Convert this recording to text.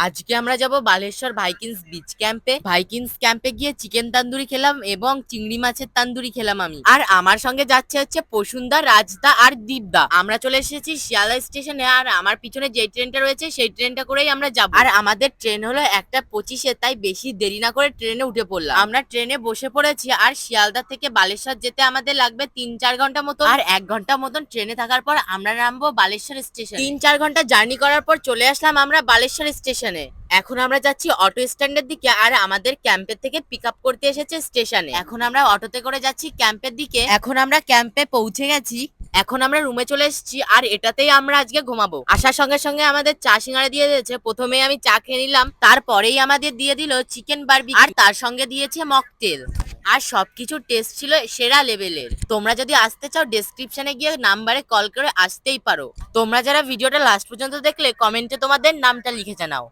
আজকে আমরা যাব বালেশ্বর ভাইকিংস বিচ ক্যাম্পে। ভাইকিংস ক্যাম্পে গিয়ে চিকেন তান্দুরি খেলাম এবং চিংড়ি মাছের তান্দুরি খেলাম আমি। আর আমার সঙ্গে যাচ্ছে হচ্ছে প্রসূনদা, রাজদা আর দীপদা। আমরা চলে এসেছি শিয়ালদা স্টেশনে, আর আমার পিছনে যে ট্রেনটা রয়েছে সেই ট্রেনটা করেই আমরা যাব। আর আমাদের ট্রেন হলো 1:25-এ, তাই বেশি দেরি না করে ট্রেনে উঠে পড়লাম। আমরা ট্রেনে বসে পড়েছি, আর শিয়ালদা থেকে বালেশ্বর যেতে আমাদের লাগবে 3-4 ঘন্টা মতো। আর 1 ঘন্টা মতন ট্রেনে থাকার পর আমরা নামবো বালেশ্বর স্টেশন। 3-4 ঘন্টা জার্নি করার পর চলে আসলাম আমরা বালেশ্বর স্টেশনে। এখন আমরা যাচ্ছি অটো স্ট্যান্ডের দিকে, আর আমাদের ক্যাম্পের থেকে পিক আপ করতে এসেছে স্টেশনে। এখন আমরা অটোতে করে যাচ্ছি ক্যাম্পের দিকে। এখন আমরা ক্যাম্পে পৌঁছে গেছি। এখন আমরা রুমে চলে এসেছি, আর এটাতেই আমরা আজকে ঘুমাবো। আসার সঙ্গে সঙ্গে আমাদের চা সিঙ্গারা দিয়ে দিয়েছে। প্রথমে আমি চা খেয়ে নিলাম, তারপরেই আমাদের দিয়ে দিল চিকেন বারবিকিউ, আর তার সঙ্গে দিয়েছে মকটেল। আর সবকিছু টেস্ট ছিল সেরা লেভেলের। তোমরা যদি আসতে চাও ডেসক্রিপশনে গিয়ে নাম্বারে কল করে আসতেই পারো। তোমরা যারা ভিডিওটা লাস্ট পর্যন্ত দেখলে কমেন্টে তোমাদের নামটা লিখে জানাও।